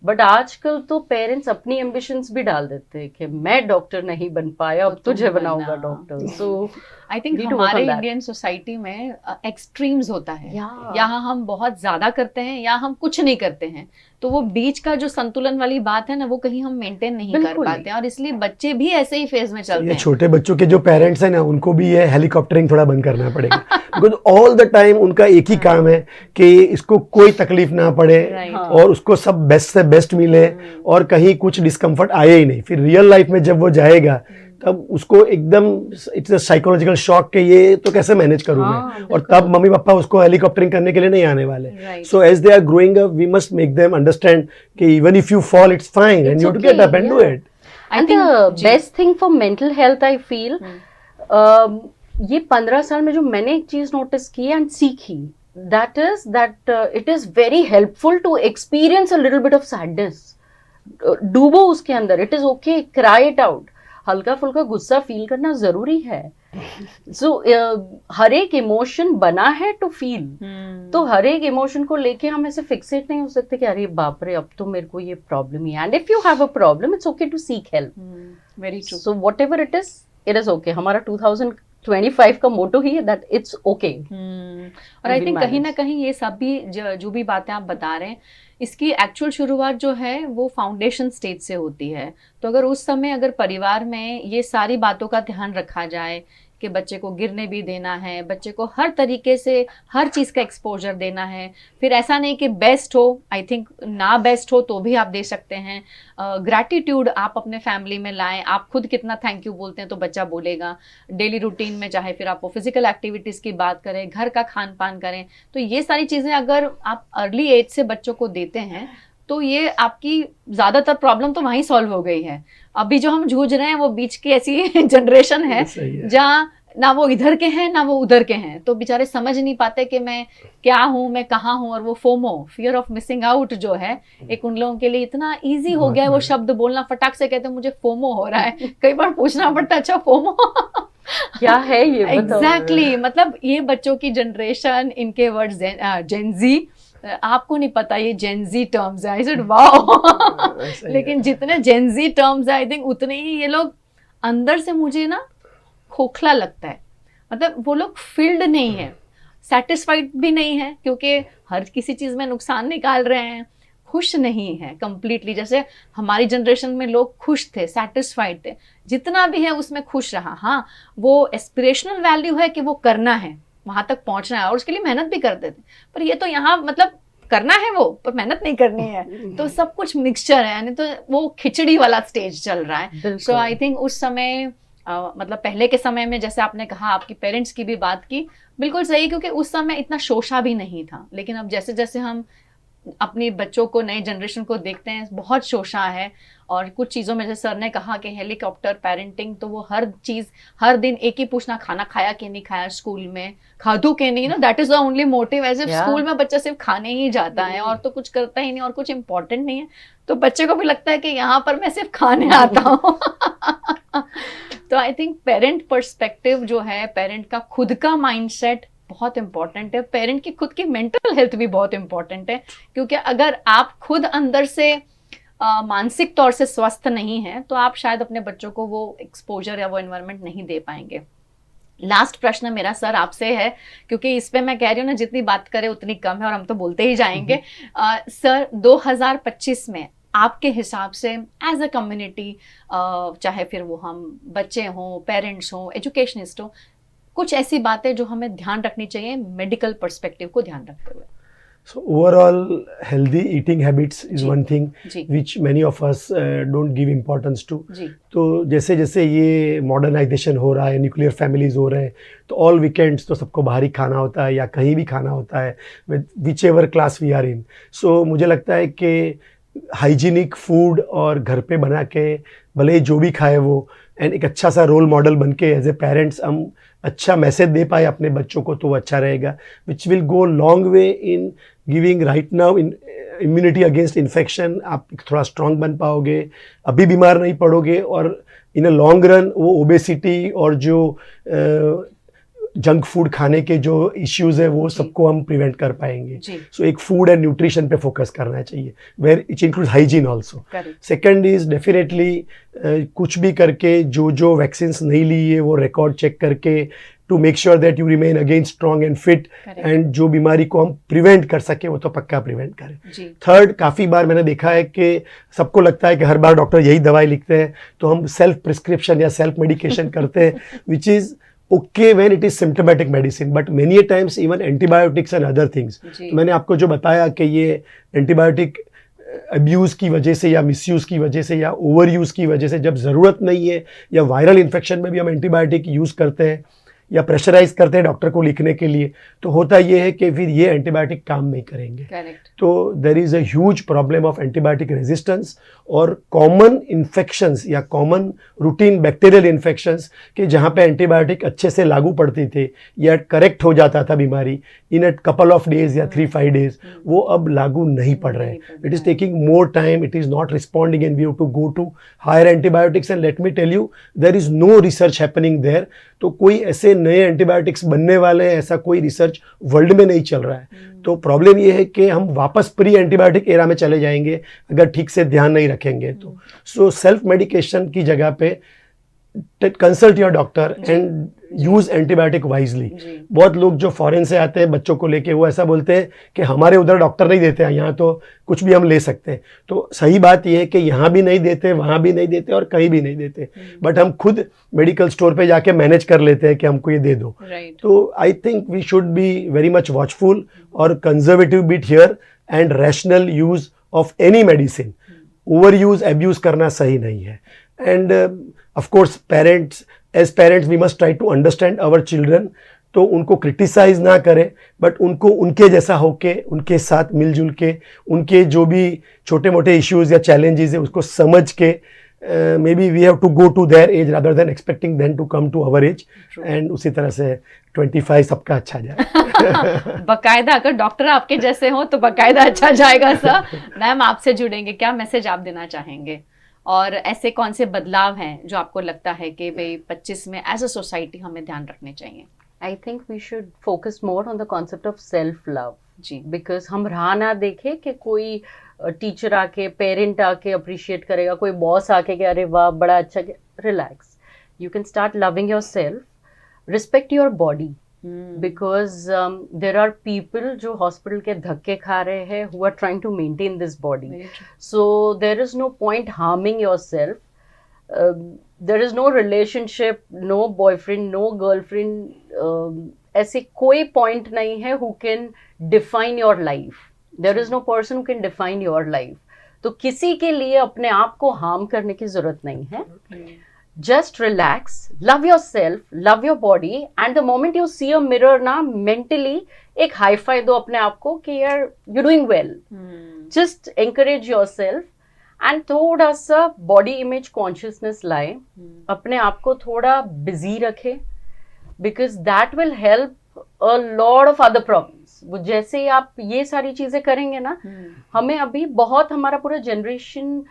But आजकल तो पेरेंट्स अपनी एम्बिशंस भी डाल देते हैं कि मैं डॉक्टर नहीं बन पाया, अब तुझे बनाऊंगा डॉक्टर. सो आई थिंक हमारे इंडियन सोसाइटी में एक्सट्रीम्स होता है. यहाँ हम बहुत ज्यादा करते हैं या हम कुछ नहीं करते हैं, तो वो बीच का जो संतुलन वाली बात है ना, वो कहीं हम मेंटेन नहीं कर पाते हैं, और इसलिए बच्चे भी ऐसे ही फेज में चलते हैं. छोटे बच्चों के जो पेरेंट्स हैं ना, उनको भी ये हेलीकॉप्टरिंग थोड़ा बंद करना पड़ेगा. बिकॉज ऑल द टाइम उनका एक ही काम है कि इसको कोई तकलीफ ना पड़े और उसको सब बेस्ट से बेस्ट मिले और कहीं कुछ डिस्कम्फर्ट आए ही नहीं. फिर रियल लाइफ में जब वो जाएगा तब उसको एकदम इट्स अ साइकोलॉजिकल शॉक कि ये तो कैसे मैनेज करूं मैं. और तब मम्मी पापा उसको हेलीकॉप्टरिंग करने के लिए नहीं आने वाले. So as they are growing up we must make them understand कि even if you fall it's fine and you have to get up and do it. And the best thing for mental health I feel, ये 15 साल में जो मैंने एक चीज notice की and सीखी, that is that it is very helpful to experience a little bit of sadness. डूबो उसके अंदर, it is okay, cry it out. हल्का फुल्का गुस्सा फील करना जरूरी है. सो हर एक इमोशन बना है टू फील. तो हर एक इमोशन को लेके हम ऐसे फिक्सेट नहीं हो सकते कि अरे बाप रे अब तो मेरे को ये प्रॉब्लम ही है. And if you have a problem it's okay to seek help. Very true. So whatever it is okay. हमारा 25 का मोटो ही है दैट इट्स ओके। और आई थिंक कहीं ना कहीं ये सब भी जो भी बातें आप बता रहे हैं, इसकी एक्चुअल शुरुआत जो है वो फाउंडेशन स्टेज से होती है। तो अगर उस समय अगर परिवार में ये सारी बातों का ध्यान रखा जाए कि बच्चे को गिरने भी देना है, बच्चे को हर तरीके से हर चीज़ का एक्सपोजर देना है, फिर ऐसा नहीं कि बेस्ट हो, आई थिंक ना बेस्ट हो तो भी आप दे सकते हैं। ग्रैटिट्यूड आप अपने फैमिली में लाएं, आप खुद कितना थैंक यू बोलते हैं तो बच्चा बोलेगा। डेली रूटीन में चाहे फिर आप फिजिकल एक्टिविटीज़ की बात करें, घर का खान पान करें, तो ये सारी चीज़ें अगर आप अर्ली एज से बच्चों को देते हैं तो ये आपकी ज़्यादातर प्रॉब्लम तो वहीं सॉल्व हो गई है। अभी जो हम जूझ रहे हैं वो बीच की ऐसी जनरेशन है जहाँ ना वो इधर के हैं ना वो उधर के हैं, तो बेचारे समझ नहीं पाते कि मैं क्या हूँ, मैं कहाँ हूँ। और वो FOMO, fear of missing out जो है, एक उन लोगों के लिए इतना इजी हो गया है वो शब्द बोलना, फटाक से कहते हैं मुझे फोमो हो रहा है। कई बार पूछना पड़ता है अच्छा फोमो क्या है ये, एग्जैक्टली मतलब ये बच्चों की जनरेशन, इनके वर्ड्स जेनजी, आपको नहीं पता ये जेनजी टर्म्स है। आई सेड वाओ लेकिन जितने जेनजी टर्म्स है आई थिंक उतने ही ये लोग अंदर से मुझे ना खोखला लगता है। मतलब वो लोग फील्ड नहीं है, सेटिस्फाइड भी नहीं है, क्योंकि हर किसी चीज में नुकसान निकाल रहे हैं, खुश नहीं है कंप्लीटली। जैसे हमारी जनरेशन में लोग खुश थे, सेटिस्फाइड थे, जितना भी है उसमें खुश रहा। हाँ, वो एस्पिरेशनल वैल्यू है कि वो करना है, वहां तक पहुंचना है और उसके लिए मेहनत भी करते थे। पर ये तो यहाँ मतलब करना है वो, पर मेहनत नहीं करनी है, तो सब कुछ मिक्सचर है, यानी तो वो खिचड़ी वाला स्टेज चल रहा है। सो आई थिंक उस समय मतलब पहले के समय में, जैसे आपने कहा आपकी पेरेंट्स की भी बात की, बिल्कुल सही, क्योंकि उस समय इतना शोषा भी नहीं था। लेकिन अब जैसे जैसे हम अपने बच्चों को, नए जनरेशन को देखते हैं, बहुत शोषा है। और कुछ चीज़ों में जैसे सर ने कहा कि हेलीकॉप्टर पेरेंटिंग, तो वो हर चीज़ हर दिन एक ही पूछना, खाना खाया कि नहीं खाया, स्कूल में खादू के नहीं, ना that is the only motive. As if school में बच्चा सिर्फ खाने ही जाता है और तो कुछ करता ही नहीं और कुछ इंपॉर्टेंट नहीं है, तो बच्चे को भी लगता है कि यहाँ पर मैं सिर्फ खाने आता हूँ तो आई थिंक पेरेंट पर्सपेक्टिव जो है, पेरेंट का खुद का माइंडसेट बहुत इंपॉर्टेंट है। पेरेंट की खुद की मेंटल हेल्थ भी बहुत इंपॉर्टेंट है, क्योंकि अगर आप खुद अंदर से मानसिक तौर से स्वस्थ नहीं है तो आप शायद अपने बच्चों को वो एक्सपोजर या वो एनवायरनमेंट नहीं दे पाएंगे। लास्ट प्रश्न मेरा सर आपसे है, क्योंकि इस पे मैं कह रही हूँ ना, जितनी बात करें उतनी कम है और हम तो बोलते ही जाएंगे। सर 2025 में आपके हिसाब से एज अ कम्युनिटी, चाहे फिर वो हम बच्चे हों, पेरेंट्स हों, एजुकेशनिस्ट हों, कुछ ऐसी बातें जो हमें ध्यान रखनी चाहिए मेडिकल पर्सपेक्टिव को ध्यान रखते हुए? So overall, healthy eating habits is one thing which many of us don't give importance to. तो जैसे जैसे ये मॉडर्नाइजेशन हो रहा है, न्यूक्लियर फैमिलीज हो रहे हैं, तो ऑल वीकेंड्स तो सबको बाहर ही खाना होता है या कहीं भी खाना होता है, whichever class we are in. So मुझे लगता है कि हाइजीनिक फूड और घर पे बना के भले जो भी खाए वो, एंड एक अच्छा सा रोल मॉडल बन के एज ए पेरेंट्स हम अच्छा मैसेज दे पाए अपने बच्चों को, तो वो अच्छा रहेगा, which will go long way in giving right now in immunity against infection. आप थोड़ा स्ट्रांग बन पाओगे, अभी बीमार नहीं पड़ोगे, और इन अ लॉन्ग रन वो ओबेसिटी और जो जंक फूड खाने के जो इश्यूज है वो सबको हम प्रिवेंट कर पाएंगे। सो एक फूड एंड न्यूट्रिशन पे फोकस करना चाहिए, where it includes hygiene also. Second is definitely कुछ भी करके जो वैक्सीन नहीं ली है वो रिकॉर्ड चेक करके to make sure that you remain again strong and fit, and जो बीमारी को हम प्रिवेंट कर सके वो तो पक्का प्रिवेंट करें। थर्ड, काफ़ी बार मैंने देखा है कि सबको लगता है कि हर बार डॉक्टर यही दवाई लिखते हैं तो हम सेल्फ प्रिस्क्रिप्शन या सेल्फ मेडिकेशन करते हैं, which is okay when it is symptomatic medicine, but many a times even antibiotics and other things. मैंने आपको जो बताया कि ये एंटीबायोटिक अब्यूज़ की वजह से या मिसयूज़ की वजह से या ओवर यूज़ की वजह से, जब ज़रूरत नहीं है या वायरल इन्फेक्शन में भी हम एंटीबायोटिक यूज़ करते हैं या प्रेशराइज करते हैं डॉक्टर को लिखने के लिए, तो होता ये है कि फिर ये एंटीबायोटिक काम नहीं करेंगे। तो there is a huge problem of antibiotic resistance और कॉमन इन्फेक्शंस या कॉमन रूटीन बैक्टीरियल इन्फेक्शंस के जहाँ पे एंटीबायोटिक अच्छे से लागू पड़ती थे या करेक्ट हो जाता था बीमारी इन अ कपल ऑफ डेज या 3-5 डेज, वो अब लागू नहीं पड़ रहे हैं। It is taking more time, it is not responding and we have to go to higher antibiotics, and let me tell you there is no research happening there. तो कोई ऐसे नए एंटीबायोटिक्स बनने वाले हैं ऐसा कोई रिसर्च वर्ल्ड में नहीं चल रहा है। तो प्रॉब्लम ये है कि हम वापस प्री एंटीबायोटिक एरा में चले जाएंगे अगर ठीक से ध्यान नहीं रखेंगे तो। सो सेल्फ मेडिकेशन की जगह पे consult your doctor and use antibiotic wisely. बहुत लोग जो फॉरेन से आते हैं बच्चों को लेके, वो ऐसा बोलते हैं कि हमारे उधर डॉक्टर नहीं देते हैं, यहाँ तो कुछ भी हम ले सकते हैं। तो सही बात यह है कि यहाँ भी नहीं देते, वहाँ भी नहीं देते और कहीं भी नहीं देते, बट हम खुद मेडिकल स्टोर पे जाके मैनेज कर लेते हैं कि हमको ये दे दो। तो I think we should be very much watchful और conservative bit here and rational use of any medicine. Over use abuse करना सही नहीं है। And of course as parents we must try to understand our children. तो उनको criticise ना करें, but उनको उनके जैसा होके, उनके साथ मिलजुल के, उनके जो भी छोटे मोटे इश्यूज या चैलेंजेस है उसको समझ के, maybe we have to go to their age rather than expecting them to come to our age. एंड उसी तरह से 25 सबका अच्छा जाए। बकायदा अगर डॉक्टर आपके जैसे हो तो बकायदा अच्छा जाएगा सर। मैम आपसे जुड़ेंगे, क्या मैसेज आप देना चाहेंगे, और ऐसे कौन से बदलाव हैं जो आपको लगता है कि भाई 25 में एज अ सोसाइटी हमें ध्यान रखने चाहिए? I think we should focus more on the concept of self-love. जी, बिकॉज हम राह ना देखे कि कोई टीचर आके, पेरेंट आके अप्रिशिएट करेगा, कोई बॉस आके कि अरे वाह बड़ा अच्छा। Relax, you can start loving yourself, respect your body, because there are people जो हॉस्पिटल के धक्के खा रहे हैं who are trying to maintain this body. So there is no point harming yourself. There is no relationship, no boyfriend, no girlfriend, ऐसे कोई point नहीं है who can define your life. There is no person who can define your life. तो किसी के लिए अपने आप को harm करने की जरूरत नहीं है. Just relax, love yourself, love your body, and the moment you see a mirror ना, mentally एक high five दो अपने आप को कि यार you're doing well. Just encourage yourself. And थोड़ा सा बॉडी इमेज कॉन्शियसनेस लाए, अपने आप को थोड़ा बिजी रखे, because that will help a lot of other problems. वो जैसे ही आप ये सारी चीजें करेंगे ना, हमें अभी बहुत, हमारा पूरा जनरेशन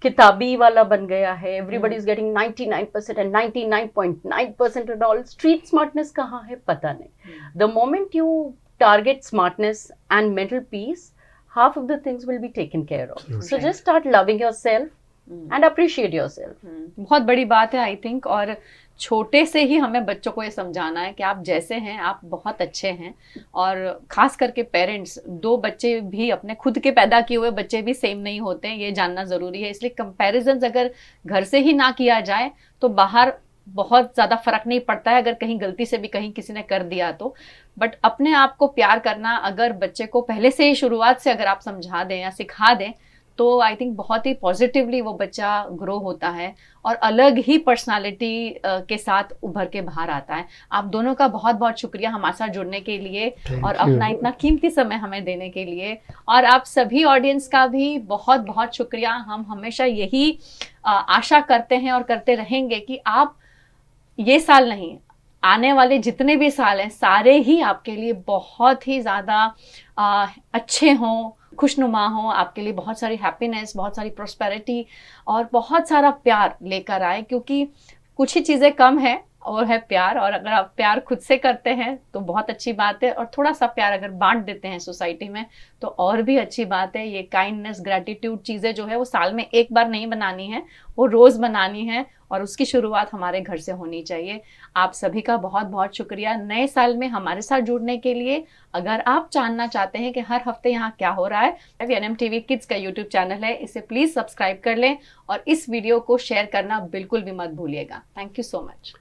किताबी वाला बन गया है. Everybody is getting 99% and 99.9% and all. Street smartness कहाँ है पता नहीं. The moment you target smartness and mental peace, half of the things will be taken care of. So just start loving yourself and appreciate yourself. बहुत बड़ी बात है I think, और छोटे से ही हमें बच्चों को ये समझाना है कि आप जैसे हैं आप बहुत अच्छे हैं. और खास करके पेरेंट्स, दो बच्चे भी अपने खुद के पैदा किए हुए बच्चे भी सेम नहीं होते हैं, ये जानना ज़रूरी है. इसलिए कंपैरिजन अगर घर से ही ना किया जाए तो बाहर बहुत ज़्यादा फर्क नहीं पड़ता है, अगर कहीं गलती से भी कहीं किसी ने कर दिया तो. बट अपने आप को प्यार करना अगर बच्चे को पहले से ही शुरुआत से अगर आप समझा दें या सिखा दें तो आई थिंक बहुत ही पॉजिटिवली वो बच्चा ग्रो होता है और अलग ही पर्सनालिटी के साथ उभर के बाहर आता है. आप दोनों का बहुत बहुत शुक्रिया हमारे साथ जुड़ने के लिए और अपना इतना कीमती समय हमें देने के लिए. और आप सभी ऑडियंस का भी बहुत बहुत शुक्रिया. हम हमेशा यही आशा करते हैं और करते रहेंगे कि आप ये साल नहीं, आने वाले जितने भी साल हैं सारे ही आपके लिए बहुत ही ज़्यादा अच्छे हों, खुशनुमा हों. आपके लिए बहुत सारी हैप्पीनेस, बहुत सारी प्रॉस्पेरिटी और बहुत सारा प्यार लेकर आए, क्योंकि कुछ ही चीज़ें कम है और है प्यार. और अगर आप प्यार खुद से करते हैं तो बहुत अच्छी बात है, और थोड़ा सा प्यार अगर बांट देते हैं सोसाइटी में तो और भी अच्छी बात है. ये काइंडनेस, ग्रैटिट्यूड चीज़ें जो है वो साल में एक बार नहीं बनानी है, वो रोज़ बनानी है, और उसकी शुरुआत हमारे घर से होनी चाहिए. आप सभी का बहुत बहुत शुक्रिया नए साल में हमारे साथ जुड़ने के लिए. अगर आप जानना चाहते हैं कि हर हफ्ते यहाँ क्या हो रहा है, VNM TV किड्स का यूट्यूब चैनल है, इसे प्लीज़ सब्सक्राइब कर लें और इस वीडियो को शेयर करना बिल्कुल भी मत भूलिएगा. Thank you so much.